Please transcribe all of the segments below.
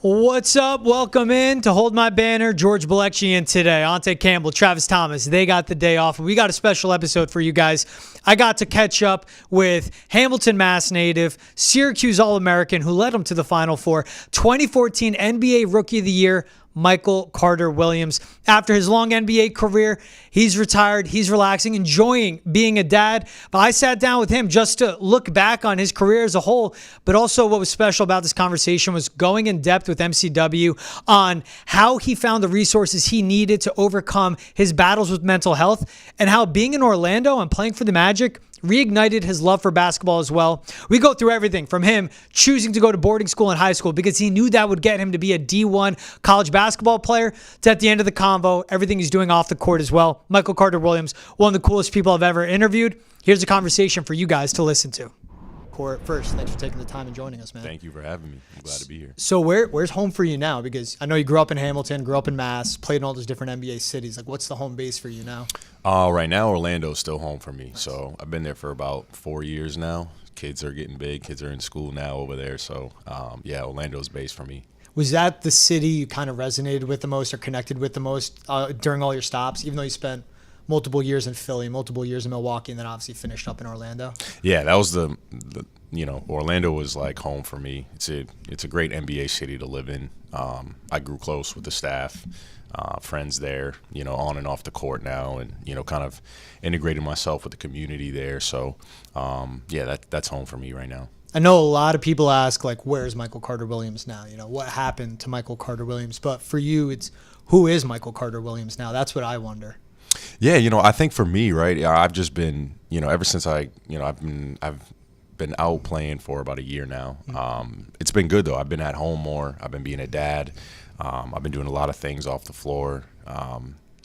What's up? Welcome in to Hold My Banner. George Balekji in today. Ante Campbell, Travis Thomas, they got the day off. We got a special episode for you guys. I got to catch up with Hamilton, Mass native, Syracuse All-American, who led them to the Final Four, 2014 NBA Rookie of the Year, Michael Carter-Williams. After his long NBA career, he's retired, he's relaxing, enjoying being a dad. But I sat down with him just to look back on his career as a whole, but also what was special about this conversation was going in depth with MCW on how he found the resources he needed to overcome his battles with mental health, and how being in Orlando and playing for the Magic reignited his love for basketball as well. We go through everything from him choosing to go to boarding school in high school because he knew that would get him to be a D1 college basketball player, to at the end of the convo, everything he's doing off the court as well. Michael Carter-Williams, one of the coolest people I've ever interviewed. Here's a conversation for you guys to listen to. First, thanks for taking the time and joining us, man. Thank you for having me. I'm glad to be here. So where's home for you now? Because I know you grew up in Hamilton, grew up in Mass, played in all those different NBA cities. Like, what's the home base for you now? Right now, Orlando's still home for me. Nice. So I've been there for about 4 years now. Kids are getting big. Kids are in school now over there. So, yeah, Orlando's base for me. Was that the city you kind of resonated with the most or connected with the most during all your stops, even though you spent multiple years in Philly, multiple years in Milwaukee, and then obviously finished up in Orlando? Yeah, that was the Orlando was like home for me. It's a great NBA city to live in. I grew close with the staff, friends there, on and off the court now, and, kind of integrated myself with the community there. So, yeah, that's home for me right now. I know a lot of people ask, like, where's Michael Carter-Williams now? What happened to Michael Carter-Williams? But for you, it's who is Michael Carter-Williams now? That's what I wonder. Yeah, I think for me, right, I've just been, ever since I've been out playing for about a year now. It's been good, though. I've been at home more. I've been being a dad. I've been doing a lot of things off the floor.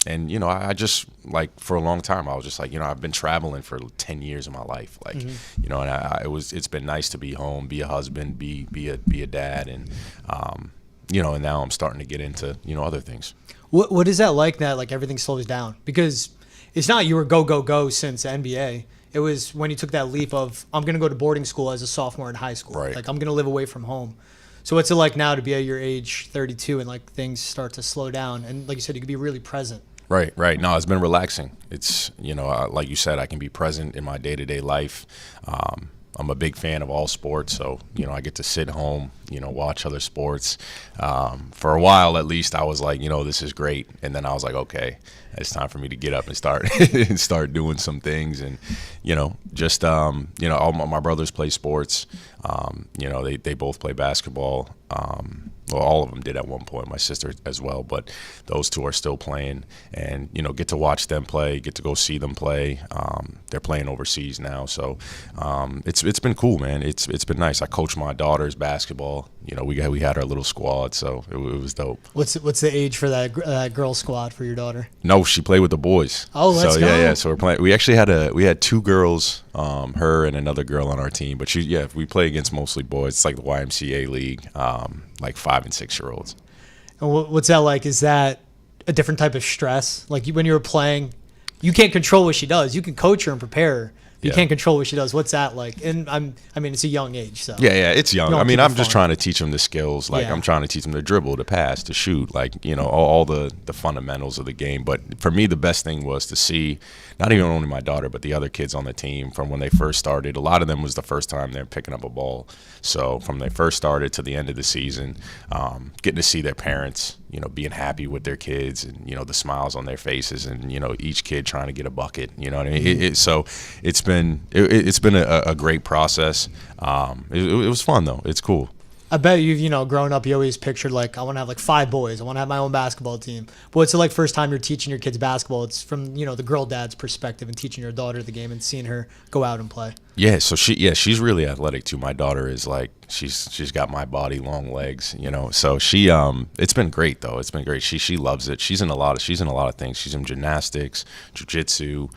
And, I just, like, for a long time, I was just like, I've been traveling for 10 years of my life. Like, and it's been nice to be home, be a husband, be a dad. And, and now I'm starting to get into, other things. What is that like that, like, everything slows down? Because it's not you were go since NBA. It was when you took that leap of, I'm going to go to boarding school as a sophomore in high school. Right. Like, I'm going to live away from home. So what's it like now to be at your age, 32, and, like, things start to slow down? And like you said, you could be really present. Right. No, it's been relaxing. It's, like you said, I can be present in my day-to-day life. I'm a big fan of all sports, so, I get to sit home, watch other sports. For a while, at least, I was like, this is great. And then I was like, okay, it's time for me to get up and start doing some things. And, just, all my brothers play sports. They both play basketball. Well, all of them did at one point, my sister as well, but those two are still playing, and, get to watch them play, get to go see them play. They're playing overseas now, so it's been cool, man. It's been nice. I coach my daughter's basketball. We had our little squad, so it was dope. What's the age for that girl squad for your daughter? No, she played with the boys. Oh, let's go. Yeah. So we're playing. We actually had two girls, her and another girl on our team, but we play against mostly boys. It's like the YMCA league, like 5 and 6 year olds. And what's that like? Is that a different type of stress? Like, when you were playing, you can't control what she does. You can coach her and prepare her. You can't control what she does. What's that like? And it's a young age, so. Yeah, it's young. I'm just trying to teach them the skills. Like, I'm trying to teach them to dribble, to pass, to shoot, like, all the fundamentals of the game. But for me, the best thing was to see, not even only my daughter, but the other kids on the team from when they first started. A lot of them was the first time they're picking up a ball. So from they first started to the end of the season, getting to see their parents, being happy with their kids, and, the smiles on their faces, and, each kid trying to get a bucket. You know what I mean? So it's been a great process. It was fun, though. It's cool. I bet you've, growing up, you always pictured, like, I want to have, like, 5 boys. I want to have my own basketball team. But what's it like first time you're teaching your kids basketball? It's from, the girl dad's perspective, and teaching your daughter the game and seeing her go out and play. Yeah, so she's really athletic too. My daughter is like, she's got my body, long legs, So she it's been great though. It's been great. She loves it. She's in a lot of things. She's in gymnastics, jiu-jitsu,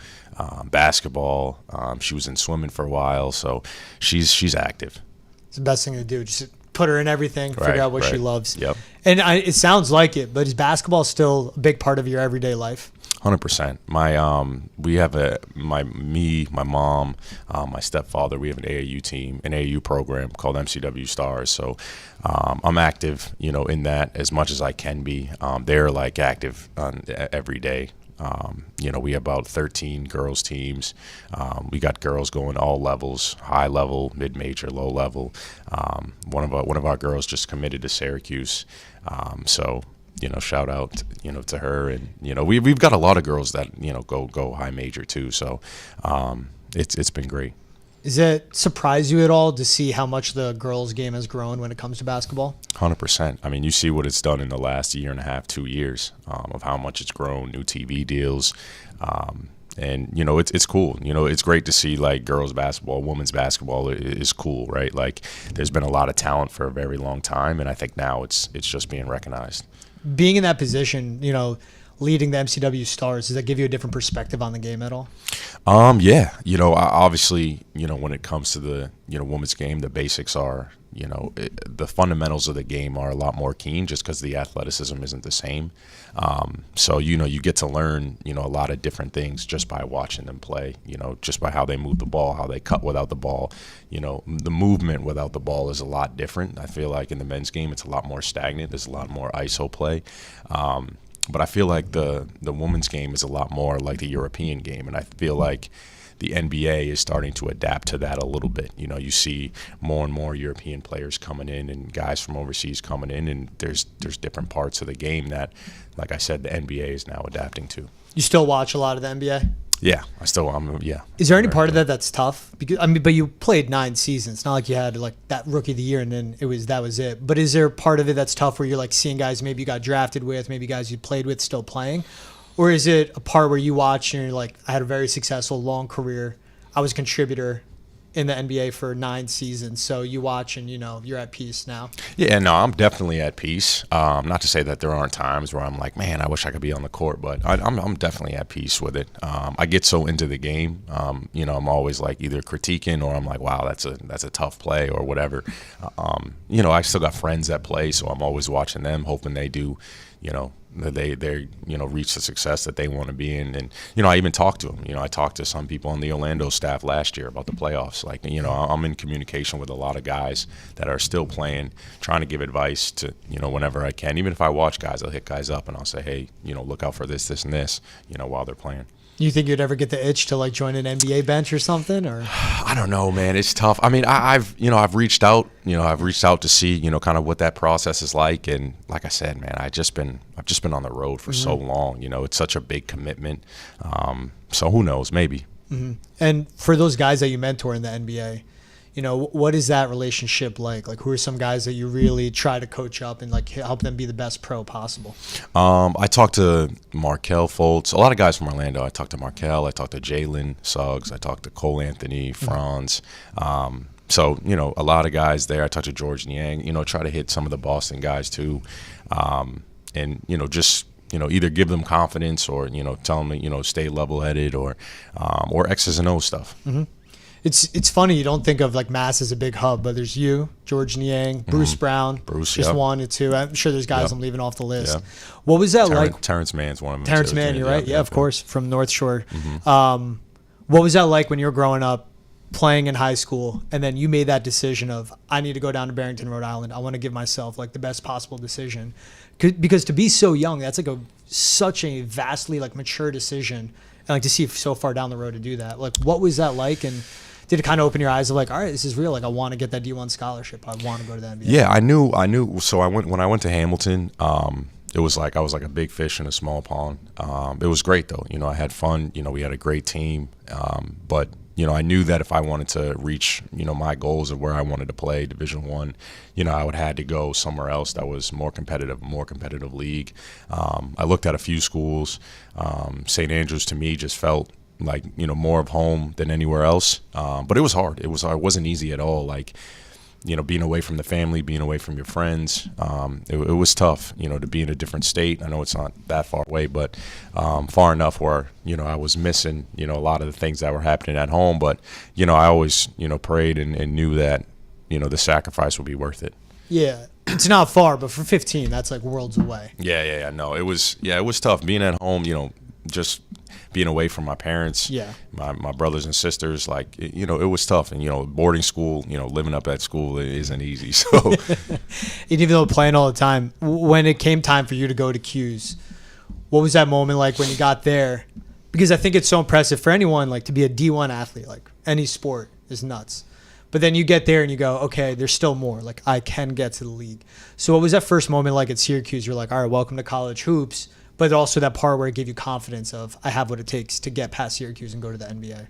basketball. She was in swimming for a while, so she's active. It's the best thing to do. Just put her in everything, figure out what she loves. Yep. And it sounds like it, but is basketball still a big part of your everyday life? 100%. We have my mom, my stepfather. We have an AAU team, an AAU program called MCW Stars. So I'm active, in that as much as I can be. They're like active every day. We have about 13 girls teams. We got girls going all levels: high level, mid major, low level. One of our girls just committed to Syracuse. So shout out, to her. And, we've got a lot of girls that, go high major too. So, it's been great. Does it surprise you at all to see how much the girls' game has grown when it comes to basketball? 100%. I mean, you see what it's done in the last year and a half, 2 years, of how much it's grown, new TV deals. And, it's cool. It's great to see, like, girls basketball, women's basketball is cool, right? Like, there's been a lot of talent for a very long time, and I think now it's just being recognized. Being in that position, leading the MCW Stars, does that give you a different perspective on the game at all? Yeah. Obviously, when it comes to the, women's game, the basics are, the fundamentals of the game are a lot more keen just because the athleticism isn't the same. So, you get to learn, a lot of different things just by watching them play, just by how they move the ball, how they cut without the ball. The movement without the ball is a lot different. I feel like in the men's game, it's a lot more stagnant. There's a lot more ISO play. But I feel like the women's game is a lot more like the European game, and I feel like the NBA is starting to adapt to that a little bit. You see more and more European players coming in and guys from overseas coming in, and there's different parts of the game that, like I said, the NBA is now adapting to. You still watch a lot of the NBA? Yeah, yeah. Is there any part of that that's tough? Because but you played 9 seasons. It's not like you had like that rookie of the year and then that was it. But is there part of it that's tough where you're like seeing guys maybe you got drafted with, maybe guys you played with still playing? Or is it a part where you watch and you're like, I had a very successful long career. I was a contributor in the NBA for 9 seasons. So you watch and, you're at peace now. Yeah, no, I'm definitely at peace. Not to say that there aren't times where I'm like, man, I wish I could be on the court, but I'm definitely at peace with it. I get so into the game. I'm always like either critiquing or I'm like, wow, that's a tough play or whatever. I still got friends that play, so I'm always watching them, hoping they do, they reach the success that they want to be in. And I even talked to them. I talked to some people on the Orlando staff last year about the playoffs. Like, I'm in communication with a lot of guys that are still playing, trying to give advice to, whenever I can. Even if I watch guys, I'll hit guys up and I'll say, hey, look out for this, and this, while they're playing. You think you'd ever get the itch to like join an NBA bench or something? Or I don't know, man. It's tough. I mean, I've reached out. I've reached out to see kind of what that process is like. And like I said, man, I've just been on the road for so long. It's such a big commitment. So who knows? Maybe. Mm-hmm. And for those guys that you mentor in the NBA, what is that relationship like? Like, who are some guys that you really try to coach up and like help them be the best pro possible? I talked to Markelle Fultz, a lot of guys from Orlando. I talked to Markelle, I talked to Jalen Suggs, I talked to Cole Anthony, Franz. So, a lot of guys there. I talked to George Niang, try to hit some of the Boston guys too. And, just, either give them confidence or, tell them, stay level-headed or X's and O's stuff. Mm-hmm. It's funny, you don't think of like Mass as a big hub, but there's you, George Niang, Bruce Brown, just 1 or 2. I'm sure there's guys I'm leaving off the list. What was that like? Terrence Mann's one of them. Terrence Mann, you're right. Yeah, of course, from North Shore. Mm-hmm. What was that like when you were growing up, playing in high school, and then you made that decision of, I need to go down to Barrington, Rhode Island. I want to give myself like the best possible decision. Because to be so young, that's like such a vastly like mature decision. And like to see so far down the road to do that. Like, what was that like? And did it kind of open your eyes of like, all right, this is real. Like, I want to get that D1 scholarship. I want to go to the NBA. Yeah, I knew. So when I went to Hamilton, it was like I was like a big fish in a small pond. It was great though. I had fun. We had a great team. But I knew that if I wanted to reach, my goals of where I wanted to play Division I, I would have to go somewhere else that was more competitive league. I looked at a few schools. St. Andrews to me just felt like, more of home than anywhere else. But it was hard. It wasn't easy at all. Like, being away from the family, being away from your friends, it was tough, to be in a different state. I know it's not that far away, but far enough where, I was missing, a lot of the things that were happening at home. But, I always, prayed and knew that, the sacrifice would be worth it. Yeah. It's not far, but for 15, that's like worlds away. Yeah. No, it was tough being at home, just being away from my parents, my brothers and sisters, like, it was tough. And, boarding school, living up at school isn't easy. So, and even though playing all the time, when it came time for you to go to Q's, what was that moment like when you got there? Because I think it's so impressive for anyone, like, to be a D1 athlete, like any sport is nuts. But then you get there and you go, okay, there's still more. Like, I can get to the league. So what was that first moment like at Syracuse? You're like, all right, welcome to college hoops. But also that part where it gave you confidence of, I have what it takes to get past Syracuse and go to the NBA.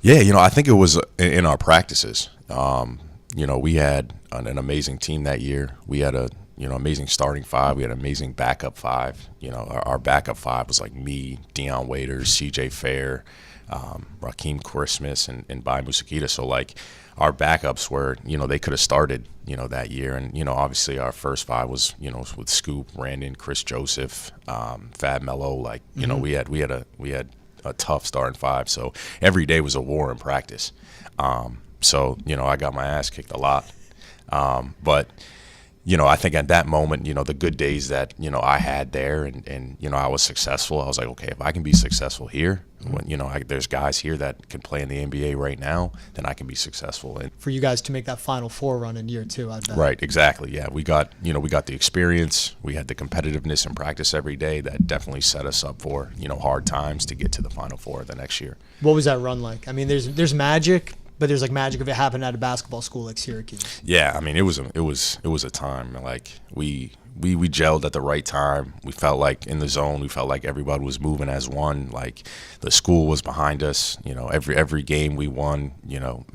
Yeah, I think it was in our practices. We had an amazing team that year. We had a amazing starting five. We had an amazing backup five. Our backup five was like me, Dion Waiters, CJ Fair, Rakeem Christmas, and Bai Musakita. So, like, our backups were, they could have started, that year. And, obviously our first five was, with Scoop, Randon, Chris Joseph, Fab Mello. Like, we had a tough starting five. So every day was a war in practice. So, I got my ass kicked a lot. But I think at that moment, the good days that, I had there and I was successful, I was like, okay, if I can be successful here, when, there's guys here that can play in the NBA right now, then I can be successful. And for you guys to make that Final Four run in year two, I bet. Right, exactly. Yeah, we got the experience, we had the competitiveness in practice every day that definitely set us up for, hard times to get to the Final Four the next year. What was that run like? I mean, there's magic, but there's like magic if it happened at a basketball school like Syracuse. Yeah, I mean, it was a time. Like, we gelled at the right time. We felt like in the zone. We felt like everybody was moving as one. Like, the school was behind us. Every game we won,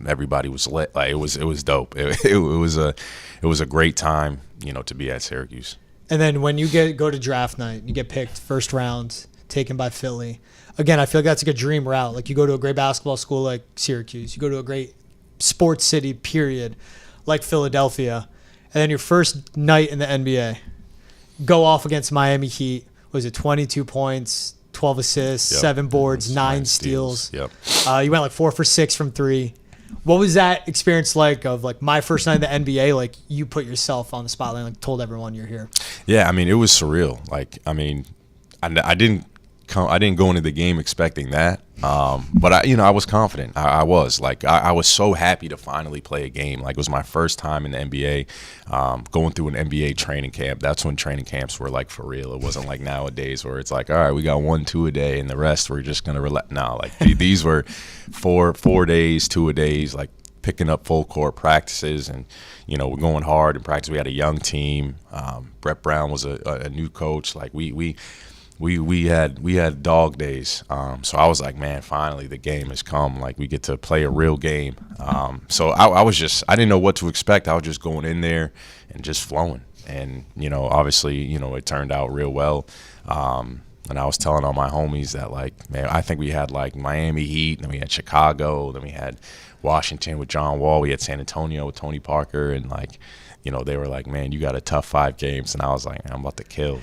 everybody was lit. Like, it was dope. It was a great time, to be at Syracuse. And then when you go to draft night, you get picked first round, taken by Philly. Again, I feel like that's like a dream route. Like, you go to a great basketball school like Syracuse. You go to a great sports city, period, like Philadelphia. And then your first night in the NBA, go off against Miami Heat. Was it 22 points, 12 assists, 7 boards, 9 steals? Yep. You went like 4 for 6 from 3. What was that experience like of, like, my first night in the NBA? Like, you put yourself on the spotlight, like, told everyone you're here. Yeah, I mean, it was surreal. Like, I mean, I didn't go into the game expecting that, but I was confident. I was so happy to finally play a game. Like, it was my first time in the NBA, going through an NBA training camp. That's when training camps were like for real. It wasn't like nowadays where it's like, all right, we got 1-2 a day, and the rest we're just gonna relax. No, like these were 4 days, 2 a days, like picking up full court practices, and we're going hard in practice. We had a young team. Brett Brown was a new coach. Like, we had dog days. So I was like, man, finally the game has come. Like, we get to play a real game. So I didn't know what to expect. I was just going in there and just flowing. And, obviously, it turned out real well. And I was telling all my homies that, like, man, I think we had like Miami Heat, then we had Chicago, then we had Washington with John Wall, we had San Antonio with Tony Parker, and like, they were like, man, you got a tough 5 games. And I was like, I'm about to kill.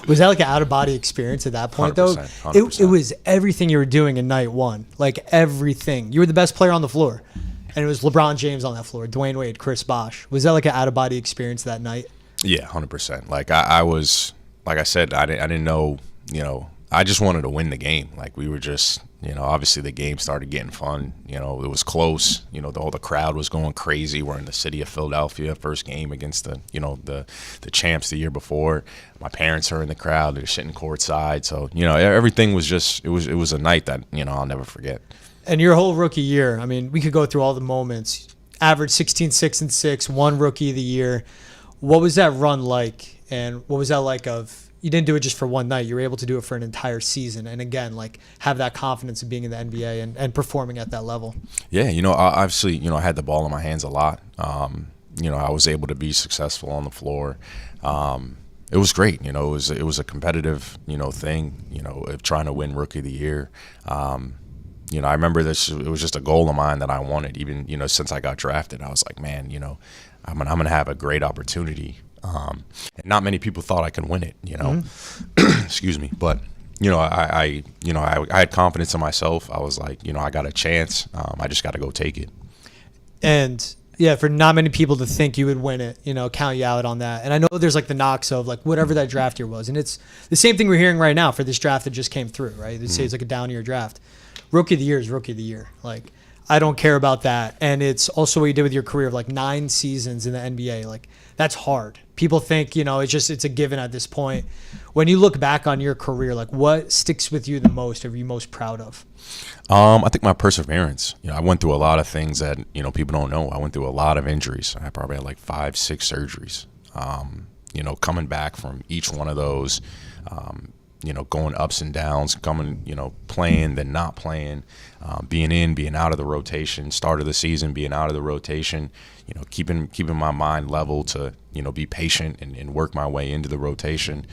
Was that like an out-of-body experience at that point, 100%, though? 100%. It was everything you were doing in night one. Like, everything. You were the best player on the floor. And it was LeBron James on that floor, Dwayne Wade, Chris Bosh. Was that like an out-of-body experience that night? Yeah, 100%. Like, I was, like I said, I didn't know, I just wanted to win the game. Like, we were just, obviously the game started getting fun. It was close. The crowd was going crazy. We're in the city of Philadelphia, first game against the champs the year before. My parents are in the crowd. They're sitting courtside. So, everything was just, it was a night that, I'll never forget. And your whole rookie year, I mean, we could go through all the moments. Average 16, 6, and 6, won Rookie of the Year. What was that run like? And what was that like of, you didn't do it just for one night. You were able to do it for an entire season. And again, like, have that confidence of being in the NBA and performing at that level. Yeah, obviously, I had the ball in my hands a lot. I was able to be successful on the floor. It was great. It was a competitive, thing, of trying to win Rookie of the Year. I remember this, it was just a goal of mine that I wanted. Even, since I got drafted, I was like, man, I'm going to have a great opportunity. And not many people thought I could win it, Mm-hmm. Excuse me. But, I had confidence in myself. I was like, I got a chance. I just got to go take it. And Yeah, for not many people to think you would win it, count you out on that. And I know there's like the knocks of like whatever that draft year was. And it's the same thing we're hearing right now for this draft that just came through, right? They say it's like a down year draft. Rookie of the year is rookie of the year. Like, I don't care about that. And it's also what you did with your career of like 9 seasons in the NBA. Like, that's hard. People think, it's a given at this point. When you look back on your career, like what sticks with you the most? Are you most proud of? I think my perseverance. I went through a lot of things that, people don't know. I went through a lot of injuries. I probably had like 5, 6 surgeries. Coming back from each one of those, going ups and downs, playing, then not playing, being in, being out of the rotation, start of the season, being out of the rotation, keeping my mind level to, be patient and work my way into the rotation.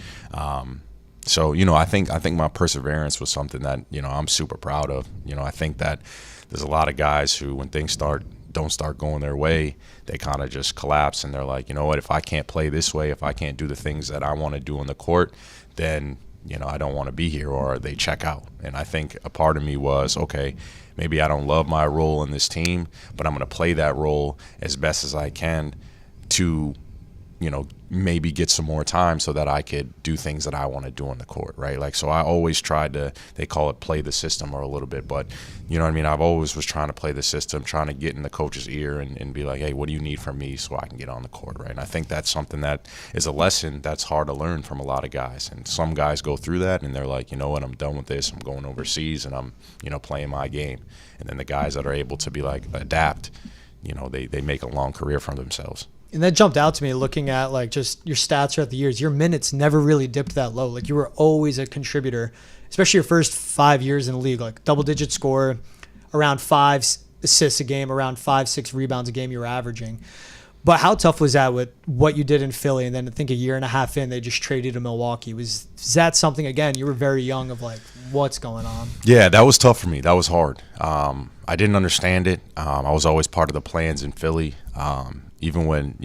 So, I think my perseverance was something that, I'm super proud of. I think that there's a lot of guys who, when things don't start going their way, they kind of just collapse and they're like, you know what, if I can't play this way, if I can't do the things that I want to do on the court, then, I don't want to be here, or they check out. And I think a part of me was, okay, maybe I don't love my role in this team, but I'm going to play that role as best as I can to, maybe get some more time so that I could do things that I want to do on the court, right? Like, so I always tried to, they call it play the system or a little bit, but you know what I mean? I've always was trying to play the system, trying to get in the coach's ear and be like, hey, what do you need from me so I can get on the court, right? And I think that's something that is a lesson that's hard to learn from a lot of guys. And some guys go through that and they're like, you know what, I'm done with this. I'm going overseas and I'm, playing my game. And then the guys that are able to be like, adapt, they make a long career for themselves. And that jumped out to me looking at like just your stats throughout the years. Your minutes never really dipped that low. Like you were always a contributor, especially your first 5 years in the league, like double-digit scorer, around 5 assists a game, around 5, 6 rebounds a game you were averaging. But how tough was that with what you did in Philly? And then I think a year and a half in, they just traded to Milwaukee. Is that something, again, you were very young of like, what's going on? Yeah, that was tough for me. That was hard. I didn't understand it. I was always part of the plans in Philly. Even when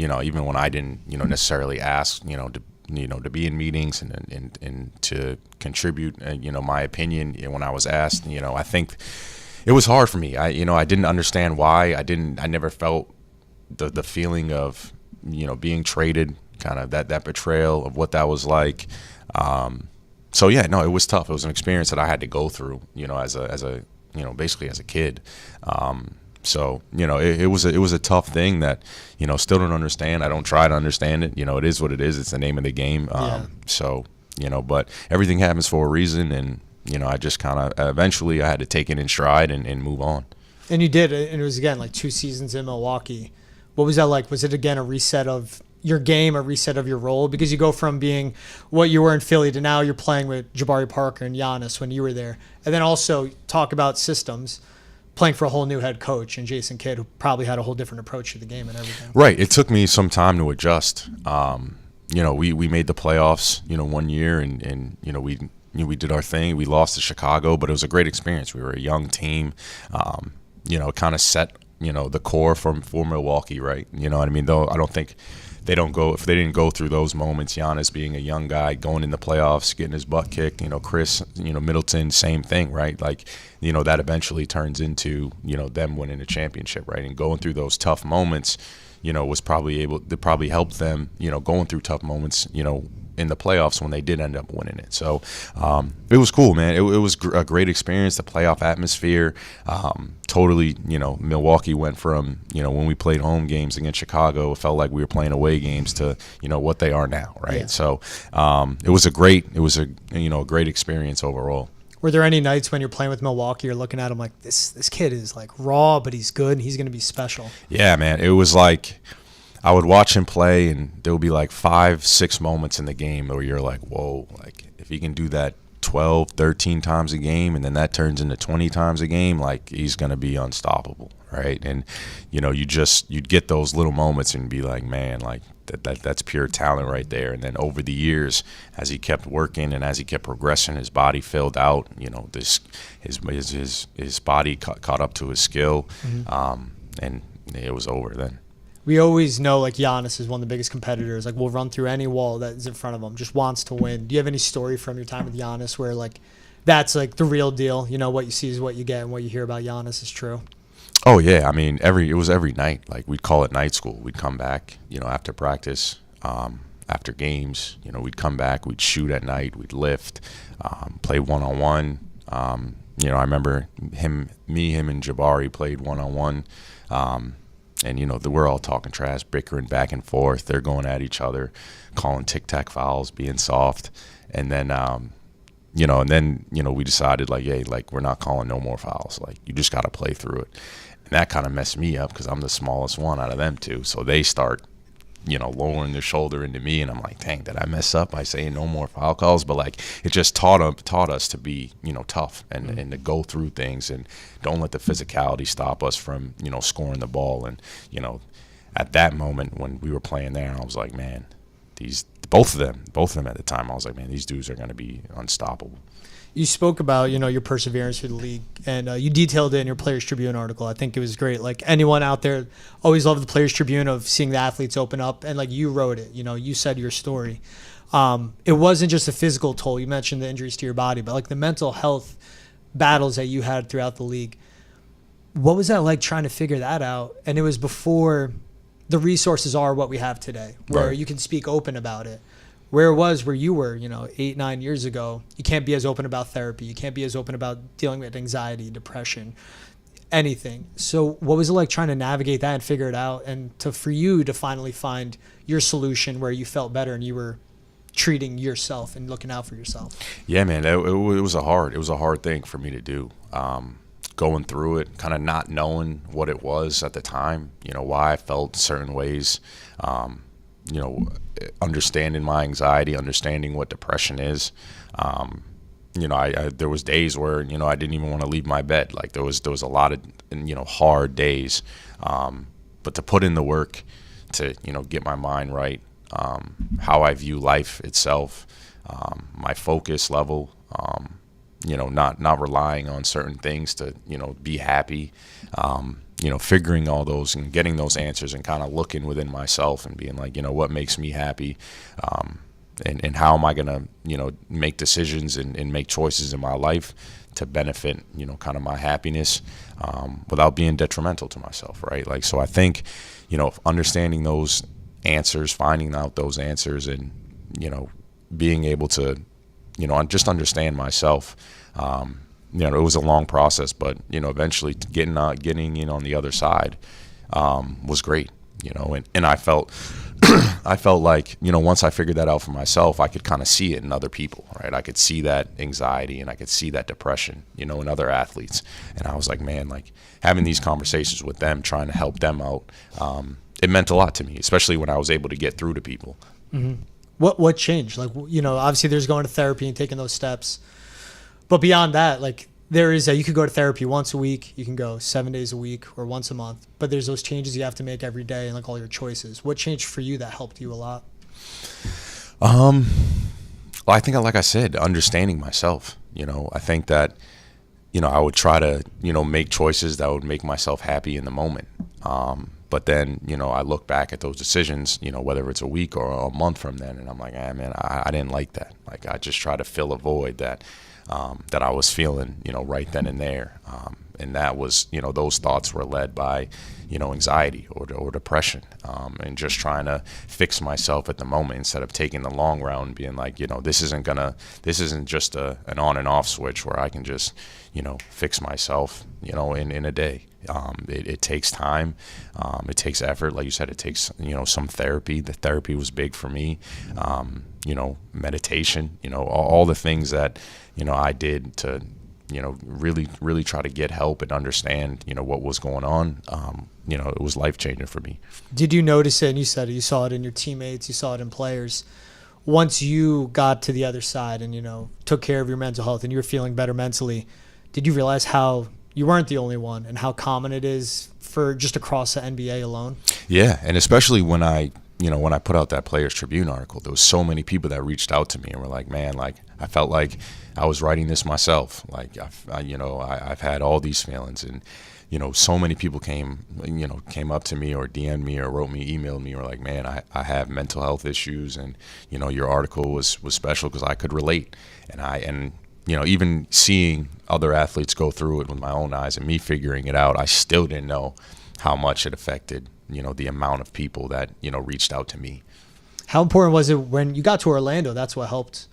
I didn't, necessarily ask, to be in meetings and to contribute, my opinion when I was asked, I think it was hard for me. I didn't understand why. I never felt the feeling of, being traded, kind of that betrayal of what that was like. So yeah, no, it was tough. It was an experience that I had to go through, as a basically as a kid. So, it was a tough thing that, still don't understand. I don't try to understand it. It is what it is. It's the name of the game. So, but everything happens for a reason. And, I just kind of eventually I had to take it in stride and move on. And you did. And it was, again, like 2 seasons in Milwaukee. What was that like? Was it, again, a reset of your game, a reset of your role? Because you go from being what you were in Philly to now you're playing with Jabari Parker and Giannis when you were there. And then also talk about systems, playing for a whole new head coach and Jason Kidd, who probably had a whole different approach to the game and everything. Right. It took me some time to adjust. We made the playoffs, one year and we did our thing. We lost to Chicago, but it was a great experience. We were a young team. It kind of set, the core for Milwaukee, right? You know what I mean? Though I don't think if they didn't go through those moments, Giannis being a young guy going in the playoffs, getting his butt kicked, Chris, Middleton, same thing, right? Like, that eventually turns into, them winning a championship, right? And going through those tough moments, was probably able to help them, going through tough moments, in the playoffs when they did end up winning it. So it was cool, man. It was a great experience, the playoff atmosphere. Totally, Milwaukee went from, when we played home games against Chicago, it felt like we were playing away games to, what they are now, right? Yeah. So it was a great experience overall. Were there any nights when you're playing with Milwaukee, you're looking at him like, this kid is like raw, but he's good and he's going to be special? Yeah, man. It was like, I would watch him play, and there would be like 5, 6 moments in the game where you're like, whoa, like if he can do that 12, 13 times a game, and then that turns into 20 times a game, like he's going to be unstoppable, right? And, you'd get those little moments and be like, man, like that's pure talent right there. And then over the years, as he kept working and as he kept progressing, his body filled out, his body caught up to his skill, and it was over then. We always know like Giannis is one of the biggest competitors. Like will run through any wall that is in front of him, just wants to win. Do you have any story from your time with Giannis where like that's like the real deal? What you see is what you get, and what you hear about Giannis is true? Oh yeah, I mean it was every night. Like we'd call it night school. We'd come back, after practice, after games. We'd come back. We'd shoot at night. We'd lift, play 1-on-1. I remember him, and Jabari played 1-on-1. And we're all talking trash, bickering back and forth. They're going at each other, calling tic-tac fouls, being soft, and then we decided like, hey, like we're not calling no more fouls. Like you just got to play through it. And that kind of messed me up because I'm the smallest one out of them two. So they start, lowering their shoulder into me, and I'm like, dang, did I mess up by saying no more foul calls? But like it just taught us to be, tough and to go through things and don't let the physicality stop us from, scoring the ball. And, at that moment when we were playing there, I was like, man, both of them at the time, I was like, man, these dudes are going to be unstoppable. You spoke about, your perseverance for the league, and you detailed it in your Players Tribune article. I think it was great. Like anyone out there always loved the Players Tribune of seeing the athletes open up, and like you wrote it, you said your story. It wasn't just a physical toll. You mentioned the injuries to your body, but like the mental health battles that you had throughout the league. What was that like trying to figure that out? And it was before the resources are what we have today, where Right. you can speak open about it. Where it was where you were, 8-9 years ago, you can't be as open about therapy. You can't be as open about dealing with anxiety, depression, anything. So what was it like trying to navigate that and figure it out, and for you to finally find your solution where you felt better and you were treating yourself and looking out for yourself? Yeah, man, it was a hard thing for me to do. Going through it, kind of not knowing what it was at the time, why I felt certain ways, understanding my anxiety, understanding what depression is. There was days where, I didn't even want to leave my bed. Like there was a lot of, hard days. But to put in the work to, get my mind right, how I view life itself, my focus level, not relying on certain things to, be happy, figuring all those and getting those answers and kind of looking within myself and being like, what makes me happy, and how am I going to, make decisions and make choices in my life to benefit, kind of my happiness, without being detrimental to myself, right? Like, so I think, understanding those answers, finding out those answers, and, being able to, just understand myself. It was a long process, but eventually getting in on the other side was great. And I felt like once I figured that out for myself, I could kind of see it in other people, right? I could see that anxiety and I could see that depression, in other athletes. And I was like, man, like having these conversations with them, trying to help them out, it meant a lot to me, especially when I was able to get through to people. Mm-hmm. What changed? Like, obviously there's going to therapy and taking those steps. But beyond that, like you could go to therapy once a week, you can go 7 days a week or once a month, but there's those changes you have to make every day and like all your choices. What changed for you that helped you a lot? Well, I think, like I said, understanding myself. I think that, I would try to, make choices that would make myself happy in the moment. But then, I look back at those decisions, whether it's a week or a month from then, and I'm like, man, I didn't like that. Like, I just try to fill a void that I was feeling, right then and there. And that was, those thoughts were led by, anxiety or depression, and just trying to fix myself at the moment instead of taking the long route and being like, this isn't just an on and off switch where I can just, fix myself, in a day. It takes time. It takes effort. Like you said, it takes, some therapy. The therapy was big for me. Meditation, all the things that, I did to, really try to get help and understand, what was going on. It was life-changing for me. Did you notice it? And you said it, you saw it in your teammates, you saw it in players. Once you got to the other side and, took care of your mental health and you were feeling better mentally, did you realize how you weren't the only one and how common it is for just across the NBA alone? Yeah, and especially when I put out that Players Tribune article, there was so many people that reached out to me and were like, man, like I felt like I was writing this myself. Like, I've had all these feelings, and, so many people came up to me or DM'd me or wrote me, emailed me, or like, man, I have mental health issues, and, your article was special because I could relate. And even seeing other athletes go through it with my own eyes and me figuring it out, I still didn't know how much it affected, the amount of people that, reached out to me. How important was it when you got to Orlando? That's what helped.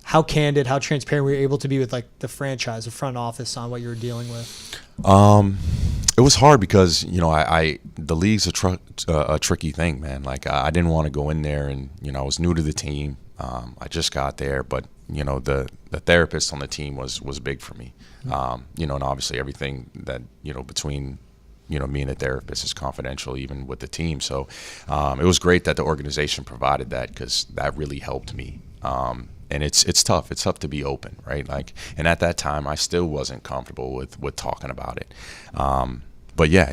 How candid, how transparent were you able to be with like the franchise, the front office on what you were dealing with? It was hard because, the league's a tricky thing, man. Like I didn't want to go in there and, I was new to the team. I just got there, but the therapist on the team was big for me. And obviously everything that, between, me and the therapist is confidential, even with the team. So it was great that the organization provided that, because that really helped me. And it's tough. It's tough to be open, right? Like, and at that time, I still wasn't comfortable with talking about it. But yeah,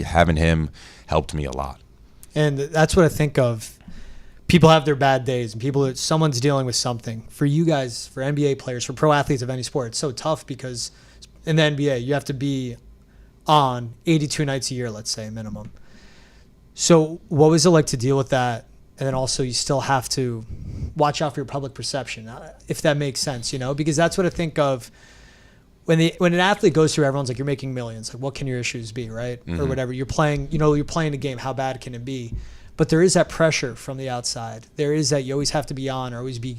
having him helped me a lot. And that's what I think of. People have their bad days, and someone's dealing with something. For you guys, for NBA players, for pro athletes of any sport, it's so tough because in the NBA, you have to be on 82 nights a year, let's say, minimum. So what was it like to deal with that? And then also you still have to watch out for your public perception, if that makes sense, because that's what I think of when an athlete goes through, everyone's like, you're making millions. Like, what can your issues be, right? Mm-hmm. Or whatever. You're playing a game. How bad can it be? But there is that pressure from the outside. There is that you always have to be on or always be,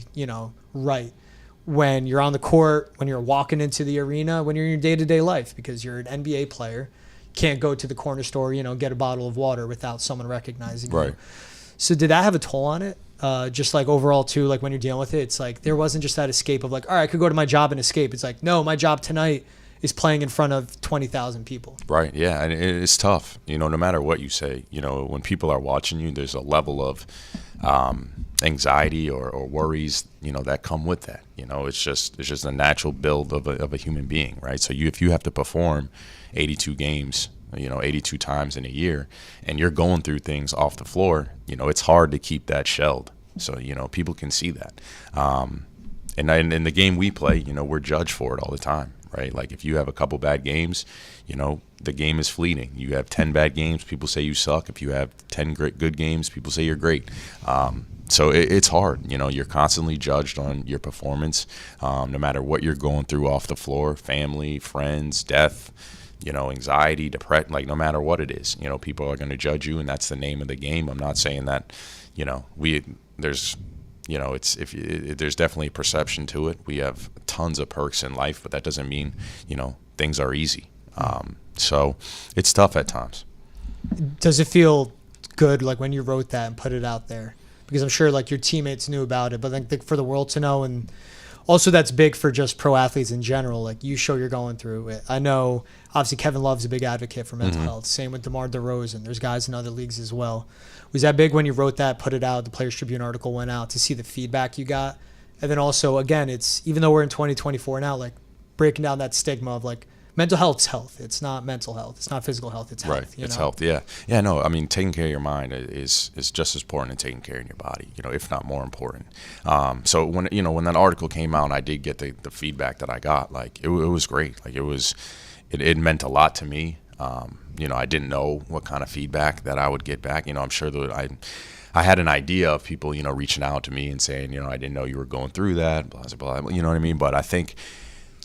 right when you're on the court, when you're walking into the arena, when you're in your day-to-day life, because you're an NBA player. You can't go to the corner store, get a bottle of water without someone recognizing you. Right. So did that have a toll on it? Just like overall too, like when you're dealing with it, it's like there wasn't just that escape of like, all right, I could go to my job and escape. It's like, no, my job tonight is playing in front of 20,000 people. Right. Yeah. And it's tough, no matter what you say, when people are watching you, there's a level of anxiety or worries, that come with that. It's just a natural build of a human being. Right. So if you have to perform 82 games, 82 times in a year, and you're going through things off the floor, it's hard to keep that shelled. So, people can see that. And in the game we play, we're judged for it all the time, right? Like if you have a couple bad games, the game is fleeting. You have 10 bad games, people say you suck. If you have 10 good games, people say you're great. So it's hard. You're constantly judged on your performance, no matter what you're going through off the floor, family, friends, death, anxiety, depression, like no matter what it is, people are going to judge you, and that's the name of the game. I'm not saying that, there's definitely a perception to it. We have tons of perks in life, but that doesn't mean, things are easy. So it's tough at times. Does it feel good, like when you wrote that and put it out there? Because I'm sure like your teammates knew about it, but like for the world to know, and also that's big for just pro athletes in general. Like you show you're going through it. I know obviously Kevin Love's a big advocate for mental health. Same with DeMar DeRozan. There's guys in other leagues as well. Was that big when you wrote that, put it out, the Players Tribune article went out, to see the feedback you got? And then also, again, it's even though we're in 2024 now, like breaking down that stigma of like mental health's health. It's not mental health. It's not physical health. It's health. Right. It's health. Yeah. Yeah. No. I mean, taking care of your mind is just as important as taking care of your body. If not more important. So when that article came out, and I did get the feedback that I got. Like it was great. Like it meant a lot to me. I didn't know what kind of feedback that I would get back. I'm sure that I had an idea of people, reaching out to me and saying, I didn't know you were going through that, blah, blah, blah. You know what I mean? But I think,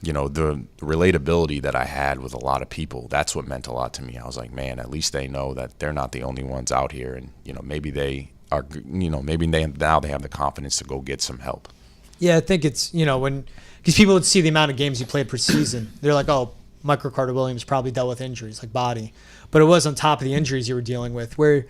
the relatability that I had with a lot of people, that's what meant a lot to me. I was like, man, at least they know that they're not the only ones out here. And, maybe they are, maybe now they have the confidence to go get some help. Yeah, I think it's, because people would see the amount of games you played per season. They're like, oh, Michael Carter-Williams probably dealt with injuries like body. But it was on top of the injuries you were dealing with, where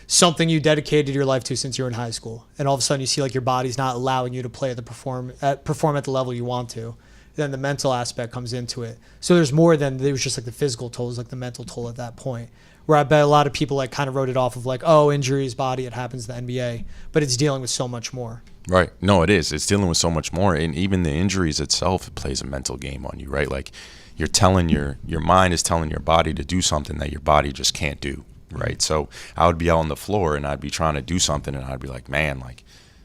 something you dedicated your life to since you were in high school. And all of a sudden you see like your body's not allowing you to perform at the level you want to. Then the mental aspect comes into it. So there's more than there was just like the physical toll, it was like the mental toll at that point. Where I bet a lot of people like kind of wrote it off of like, oh, injuries, body, it happens in the NBA. But it's dealing with so much more. Right. No, it is. It's dealing with so much more. And even the injuries itself, it plays a mental game on you, right? Like you're telling your mind is telling your body to do something that your body just can't do, right? So I would be out on the floor and I'd be trying to do something and I'd be like, man, like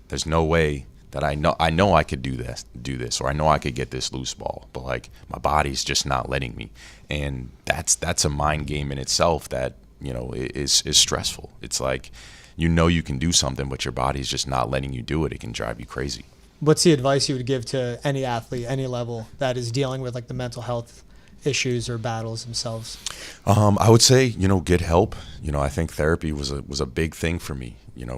there's no way that I know I could do this, or I know I could get this loose ball, but like my body's just not letting me. And that's a mind game in itself that, is stressful. It's like, you can do something, but your body's just not letting you do it. It can drive you crazy. What's the advice you would give to any athlete, any level, that is dealing with like the mental health issues or battles themselves? I would say, get help. I think therapy was a big thing for me.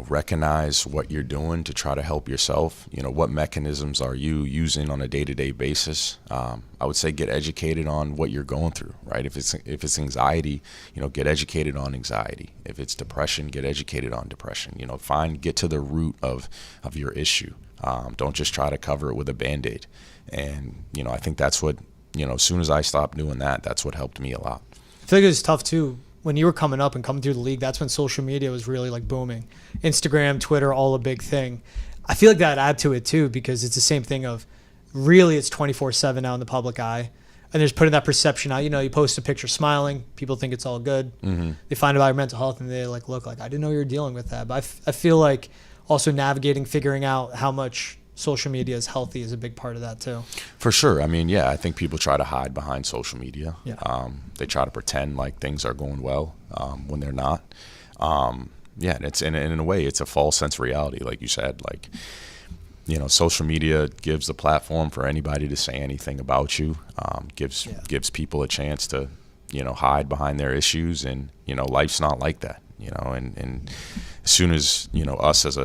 Recognize what you're doing to try to help yourself. What mechanisms are you using on a day-to-day basis? I would say get educated on what you're going through, right? If it's anxiety, get educated on anxiety. If it's depression, get educated on depression. Get to the root of your issue. Don't just try to cover it with a Band-Aid. And, I think that's what, as soon as I stopped doing that, that's what helped me a lot. I feel like it was tough too. When you were coming up and coming through the league, that's when social media was really like booming. Instagram, Twitter, all a big thing. I feel like that add to it too, because it's the same thing of really it's 24/7 now in the public eye. And there's putting that perception out. You post a picture smiling, people think it's all good. Mm-hmm. They find out about your mental health and they like, look, like I didn't know you were dealing with that. But I feel like also navigating, figuring out how much social media is healthy is a big part of that too. For sure. I mean, I think people try to hide behind social media. Yeah. They try to pretend like things are going well when they're not. And it's in a way, it's a false sense of reality, like you said. Like, social media gives a platform for anybody to say anything about you. Gives people a chance to, hide behind their issues, and life's not like that. And as soon as us as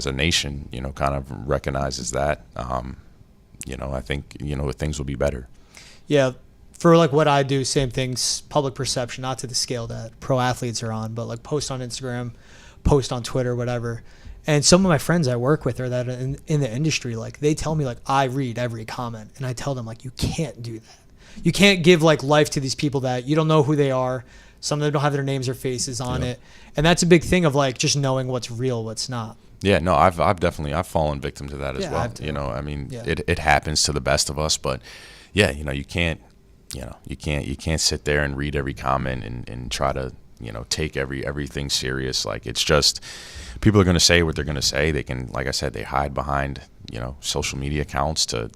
a nation kind of recognizes that, I think things will be better. Yeah, for like what I do, same things. Public perception, not to the scale that pro athletes are on, but like post on Instagram, post on Twitter, whatever. And some of my friends I work with are that in the industry, like they tell me like I read every comment, and I tell them like you can't do that. You can't give like life to these people that you don't know who they are. Some of them don't have their names or faces on it. And that's a big thing of like just knowing what's real, what's not. Yeah, no, I've fallen victim to that as well. It happens to the best of us, but you can't sit there and read every comment and try to, take everything serious. Like it's just people are going to say what they're going to say. They can, like I said, they hide behind, social media accounts to,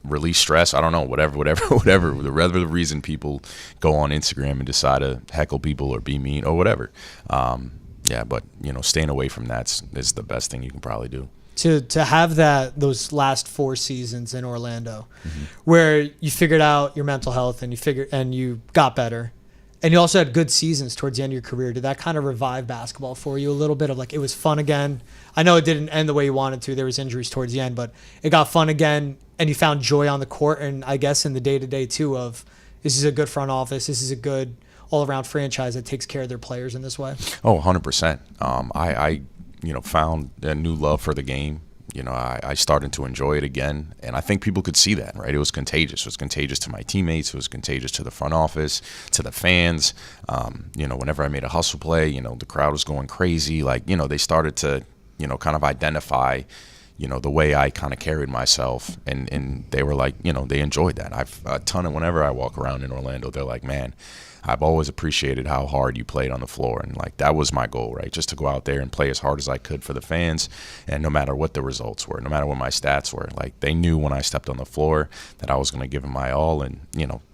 release stress. I don't know, whatever. The reason people go on Instagram and decide to heckle people or be mean or whatever. But staying away from that is the best thing you can probably do. To have those last 4 seasons in Orlando, mm-hmm. where you figured out your mental health and you got better, and you also had good seasons towards the end of your career. Did that kind of revive basketball for you a little bit of like it was fun again? I know it didn't end the way you wanted to. There was injuries towards the end, but it got fun again. And you found joy on the court, and I guess in the day-to-day too of this is a good front office, this is a good all-around franchise that takes care of their players in this way. Oh, 100%. I found a new love for the game. I started to enjoy it again, and I think people could see that, right? It was contagious. It was contagious to my teammates. It was contagious to the front office, to the fans. Whenever I made a hustle play, the crowd was going crazy. Like, they started to, kind of identify the way I kind of carried myself, and they were like, they enjoyed that. I've a ton of, whenever I walk around in Orlando, they're like, man, I've always appreciated how hard you played on the floor. And like, that was my goal, right? Just to go out there and play as hard as I could for the fans. And no matter what the results were, no matter what my stats were, like they knew when I stepped on the floor that I was going to give them my all. And,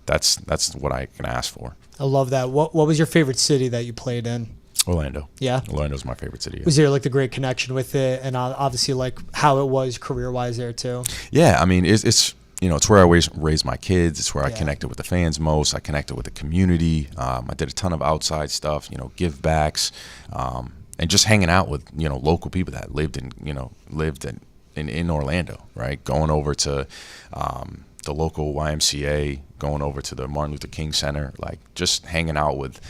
that's what I can ask for. I love that. What was your favorite city that you played in? Orlando. Yeah. Orlando's my favorite city. Yeah. Was there like the great connection with it, and obviously like how it was career-wise there too? Yeah, I mean it's where I raised my kids. It's where I connected with the fans most. I connected with the community. I did a ton of outside stuff, give backs, and just hanging out with local people that lived in Orlando, right? Going over to the local YMCA, going over to the Martin Luther King Center, like just hanging out with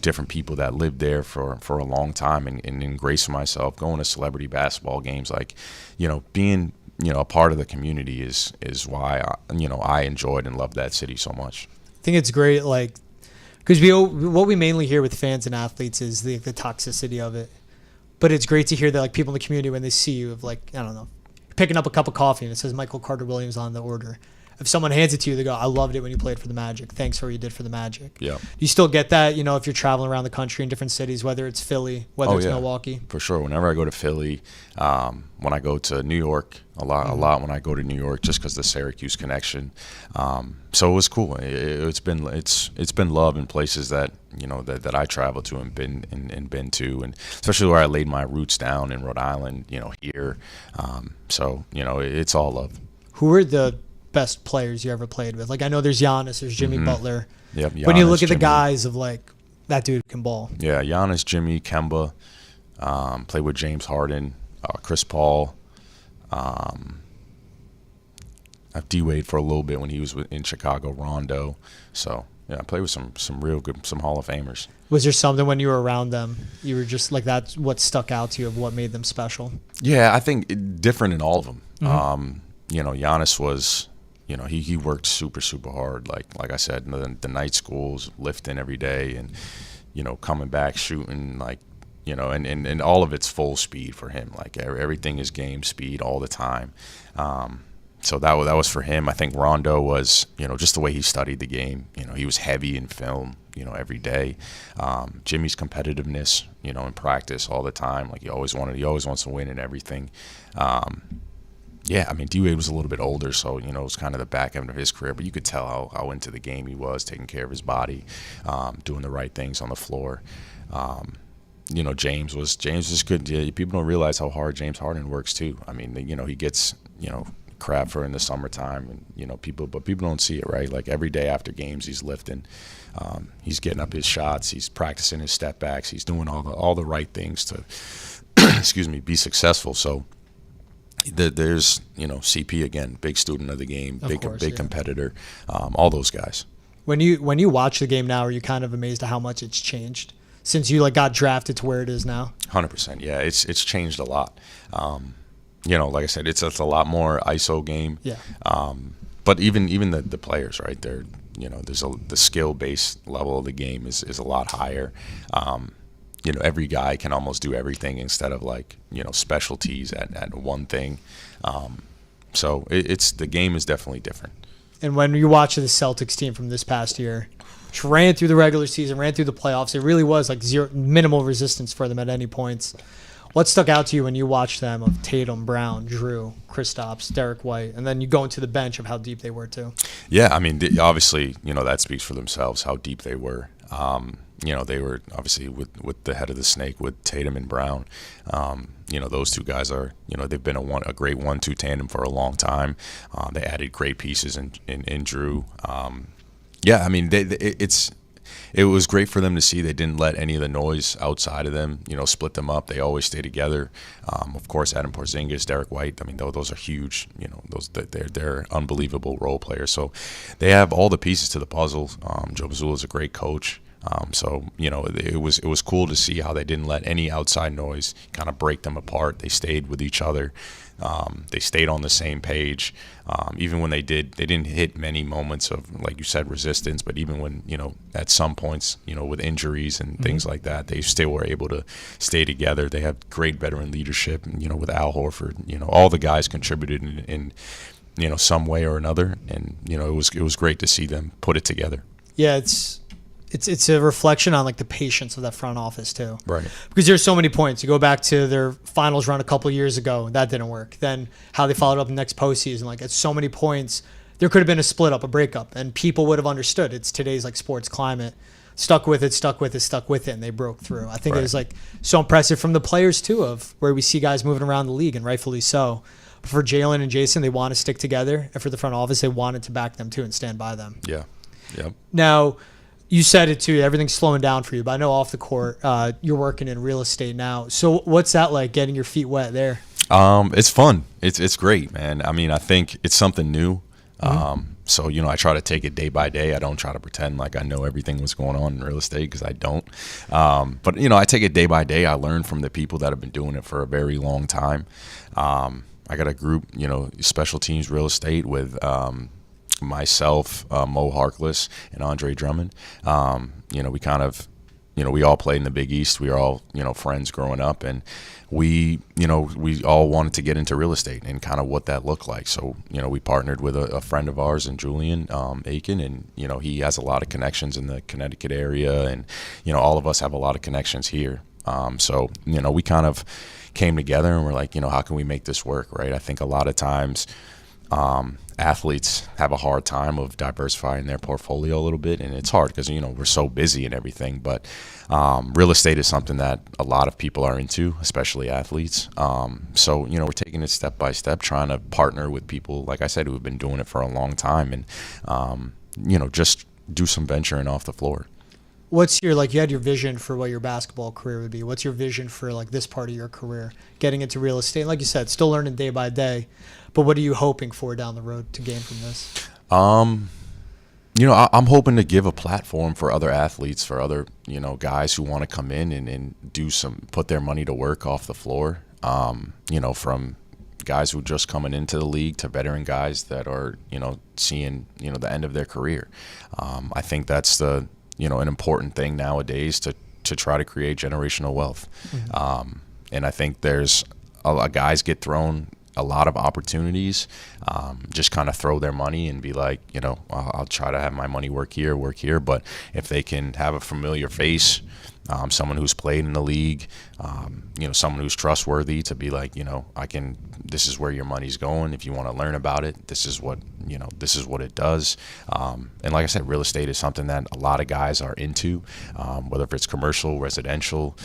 different people that lived there for a long time and embracing myself, going to celebrity basketball games, like, being, a part of the community is why, I enjoyed and loved that city so much. I think it's great, like, because what we mainly hear with fans and athletes is the toxicity of it. But it's great to hear that, like, people in the community, when they see you, of like, I don't know, picking up a cup of coffee and it says Michael Carter Williams on the order. if someone hands it to you, they go, I loved it when you played for the Magic. Thanks for what you did for the Magic. Yeah. You still get that, if you're traveling around the country in different cities, whether it's Philly, whether it's Milwaukee? For sure. Whenever I go to Philly, when I go to New York, a lot when I go to New York, just because the Syracuse connection. So it was cool. It's been love in places that that I travel to and been to, and especially where I laid my roots down in Rhode Island. Here. So it's all love. Who were the best players you ever played with? Like, I know there's Giannis, there's Jimmy Butler. Yep. When you look at Jimmy. the guys of like, that dude can ball. Yeah, Giannis, Jimmy, Kemba. Played with James Harden, Chris Paul. D-Wade for a little bit when he was in Chicago, Rondo. So, yeah, I played with some real good, some Hall of Famers. Was there something when you were around them, you were just like, that's what stuck out to you of what made them special? Yeah, I think different in all of them. Mm-hmm. Giannis was, he worked super, super hard. Like I said, the night schools, lifting every day and, coming back, shooting, and all of it's full speed for him. Like everything is game speed all the time. So that was for him. I think Rondo was, just the way he studied the game. He was heavy in film, every day. Jimmy's competitiveness, in practice all the time. Like he always wants to win and everything. Yeah, I mean, D-Wade was a little bit older, so, it was kind of the back end of his career. But you could tell how into the game he was, taking care of his body, doing the right things on the floor. James was good. Yeah, people don't realize how hard James Harden works too. I mean, he gets, crap for in the summertime, and people don't see it, right? Like every day after games, he's lifting, he's getting up his shots, he's practicing his step backs, he's doing all the right things to, be successful. So there's CP again, big student of the game, big competitor, all those guys. When you watch the game now, are you kind of amazed at how much it's changed since you got drafted to where it is now? 100%. Yeah, it's changed a lot. Like I said, it's a lot more ISO game. Yeah. But even the players, right? They're the skill based level of the game is a lot higher. Every guy can almost do everything instead of specialties at one thing. So the game is definitely different. And when you watch the Celtics team from this past year, which ran through the regular season, ran through the playoffs, it really was minimal resistance for them at any points. What stuck out to you when you watched them of Tatum, Brown, Drew, Kristaps, Derek White, and then you go into the bench of how deep they were too? Yeah, I mean, obviously, that speaks for themselves how deep they were. They were obviously with the head of the snake with Tatum and Brown. Those two guys are, they've been a great 1-2 tandem for a long time. They added great pieces in Drew. Yeah, I mean, it was great for them to see. They didn't let any of the noise outside of them, split them up. They always stay together. Of course, Adam Porzingis, Derek White. I mean, those are huge. They're unbelievable role players. So they have all the pieces to the puzzle. Joe Mazzulla is a great coach. So it was cool to see how they didn't let any outside noise kind of break them apart. They stayed with each other. They stayed on the same page. Even when they didn't hit many moments of, like you said, resistance. But even when at some points with injuries and things like that, they still were able to stay together. They have great veteran leadership. With Al Horford, all the guys contributed in some way or another, and it was great to see them put it together. Yeah, it's a reflection on the patience of that front office too. Right. Because there's so many points. You go back to their finals run a couple of years ago, that didn't work. Then how they followed up the next postseason, at so many points, there could have been a split up, a breakup, and people would have understood. It's today's sports climate. Stuck with it, and they broke through. I think It was so impressive from the players too, of where we see guys moving around the league, and rightfully so. But for Jalen and Jason, they want to stick together, and for the front office, they wanted to back them too and stand by them. Yeah. Yep. Now, you said it too. Everything's slowing down for you, but I know off the court, you're working in real estate now. So what's that like, getting your feet wet there? It's fun. It's great, man. I mean, I think it's something new. So I try to take it day by day. I don't try to pretend like I know everything that's going on in real estate, because I don't. But I take it day by day. I learn from the people that have been doing it for a very long time. I got a group, special teams real estate with myself, Mo Harkless, and Andre Drummond. We kind of we all played in the Big East. We were all, friends growing up, and we all wanted to get into real estate and kind of what that looked like. So, we partnered with a friend of ours, and Julian Aiken, and, he has a lot of connections in the Connecticut area, and, all of us have a lot of connections here. So, we kind of came together and we're like, how can we make this work, right? I think a lot of times athletes have a hard time of diversifying their portfolio a little bit, and it's hard because we're so busy and everything, but real estate is something that a lot of people are into, especially athletes. So we're taking it step by step, trying to partner with people, like I said, who have been doing it for a long time, and just do some venturing off the floor. What's your, you had your vision for what your basketball career would be. What's your vision for this part of your career, getting into real estate? Like you said, still learning day by day, but what are you hoping for down the road to gain from this? I'm hoping to give a platform for other athletes, for other, guys who want to come in and put their money to work off the floor. From guys who are just coming into the league to veteran guys that are, seeing, the end of their career. I think that's an important thing nowadays to try to create generational wealth. Mm-hmm. And I think there's guys get thrown a lot of opportunities, just kind of throw their money and be like, I'll try to have my money work here. But if they can have a familiar face, someone who's played in the league, someone who's trustworthy to be like, this is where your money's going. If you want to learn about it, this is what it does. And like I said, real estate is something that a lot of guys are into, whether it's commercial, residential.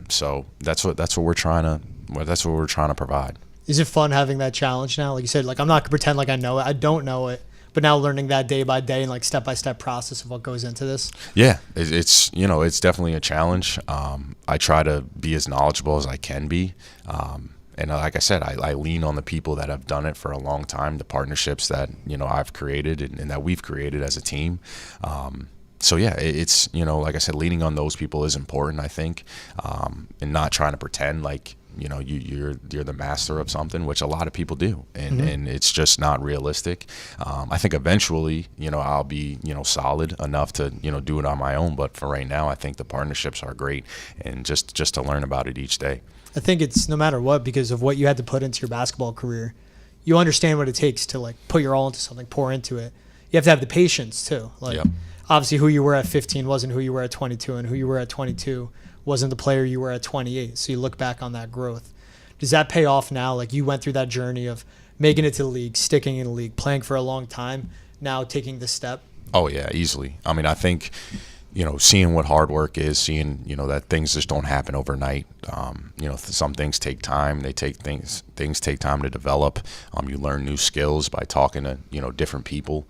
So that's what we're trying to provide. Is it fun having that challenge now? Like you said, I'm not gonna pretend like I know it. I don't know it, but now learning that day by day and step-by-step process of what goes into this. Yeah, it's definitely a challenge. I try to be as knowledgeable as I can be. And like I said, I lean on the people that have done it for a long time, the partnerships that, I've created and that we've created as a team. So yeah, it's, like I said, leaning on those people is important, I think, and not trying to pretend like, you're the master of something, which a lot of people do, and Mm-hmm. and it's just not realistic. I think eventually, I'll be, solid enough to, do it on my own. But for right now, I think the partnerships are great, and just to learn about it each day. I think it's no matter what, because of what you had to put into your basketball career, you understand what it takes to put your all into something, pour into it. You have to have the patience too. Yep. Obviously who you were at 15 wasn't who you were at 22, and who you were at 22 wasn't the player you were at 28. So you look back on that growth. Does that pay off now? You went through that journey of making it to the league, sticking in the league, playing for a long time, now taking the step? Oh yeah, easily. I mean, I think, seeing what hard work is, seeing, that things just don't happen overnight. Some things take time. Things take time to develop. You learn new skills by talking to, different people.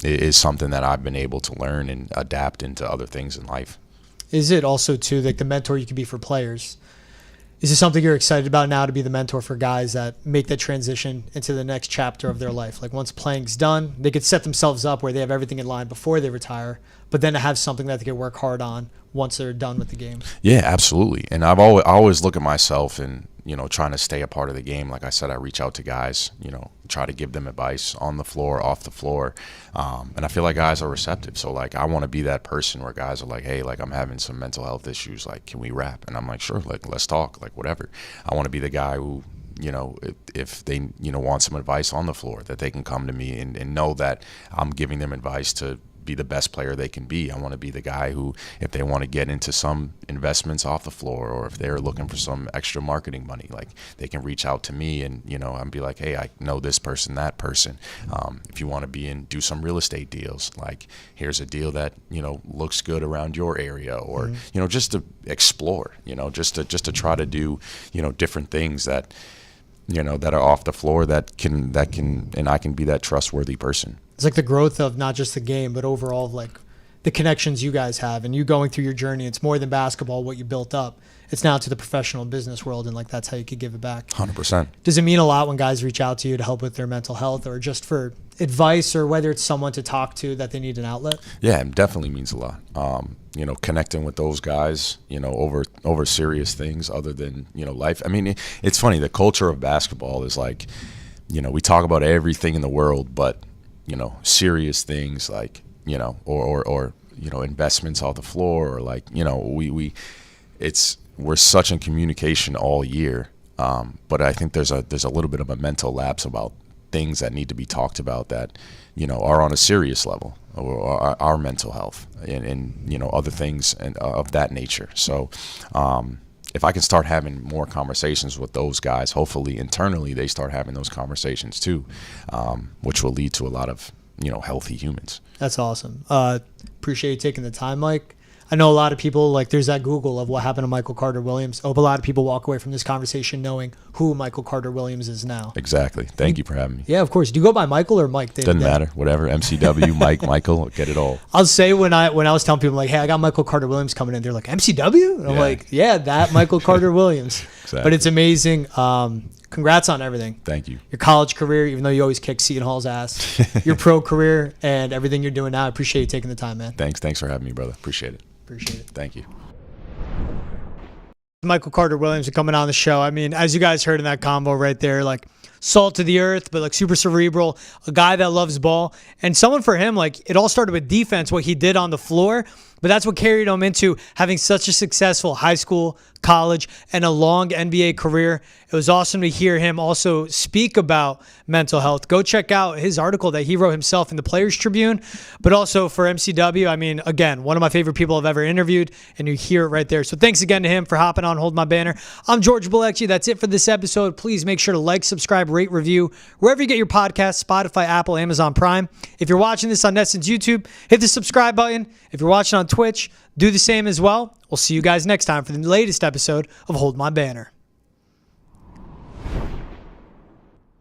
It is something that I've been able to learn and adapt into other things in life. Is it also too the mentor you can be for players? Is this something you're excited about now, to be the mentor for guys that make that transition into the next chapter of their life? Once playing's done, they could set themselves up where they have everything in line before they retire, but then to have something that they can work hard on once they're done with the game. Yeah, absolutely. And I always look at myself and, trying to stay a part of the game. Like I said, I reach out to guys, try to give them advice on the floor, off the floor. And I feel like guys are receptive. So I want to be that person where guys are like, hey, I'm having some mental health issues. Can we rap? And I'm like, sure, let's talk, whatever. I want to be the guy who, if they, want some advice on the floor, that they can come to me and know that I'm giving them advice to be the best player they can be. I want to be the guy who, if they want to get into some investments off the floor, or if they're looking for some extra marketing money, they can reach out to me and, and be like, hey, I know this person, that person. If you want to do some real estate deals, here's a deal that, looks good around your area, or, Mm-hmm. Just to explore, just to try to do, different things that, that are off the floor that can, and I can be that trustworthy person. It's the growth of not just the game, but overall the connections you guys have, and you going through your journey. It's more than basketball, what you built up. It's now to the professional business world, and that's how you could give it back. 100%. Does it mean a lot when guys reach out to you to help with their mental health, or just for advice, or whether it's someone to talk to that they need an outlet? Yeah, it definitely means a lot. Connecting with those guys, over serious things other than, life. I mean, it's funny. The culture of basketball is we talk about everything in the world, but serious things or investments off the floor, or like, we're such in communication all year. But I think there's a little bit of a mental lapse about things that need to be talked about that, are on a serious level, or our mental health and other things and of that nature. So, if I can start having more conversations with those guys, hopefully internally they start having those conversations too, which will lead to a lot of, healthy humans. That's awesome. Appreciate you taking the time, Mike. I know a lot of people, like, there's that Google of what happened to Michael Carter Williams. I hope a lot of people walk away from this conversation knowing who Michael Carter Williams is now. Exactly. Thank you for having me. Yeah, of course. Do you go by Michael or Mike? Doesn't matter. Whatever. MCW, Mike, Michael, get it all. I'll say when I was telling people, like, hey, I got Michael Carter Williams coming in, they're like, MCW? And I'm like, yeah, that Michael Carter Williams. Exactly. But it's amazing. Congrats on everything. Thank you. Your college career, even though you always kick Seton Hall's ass. Your pro career and everything you're doing now. I appreciate you taking the time, man. Thanks for having me, brother. Appreciate it. Appreciate it. Thank you. Michael Carter Williams coming on the show. I mean, as you guys heard in that combo right there, like salt to the earth, but like super cerebral, a guy that loves ball, and someone for him, like it all started with defense, what he did on the floor, but that's what carried him into having such a successful high school, college, and a long NBA career. It was awesome to hear him also speak about mental health. Go check out his article that he wrote himself in the Players Tribune, but also for MCW. I mean, again, one of my favorite people I've ever interviewed, and you hear it right there. So thanks again to him for hopping on Hold My Banner. I'm George Balekji. That's it for this episode. Please make sure to like, subscribe, rate, review, wherever you get your podcasts, Spotify, Apple, Amazon Prime. If you're watching this on Netson's YouTube, hit the subscribe button. If you're watching on Twitch, do the same as well. We'll see you guys next time for the latest episode of Hold My Banner.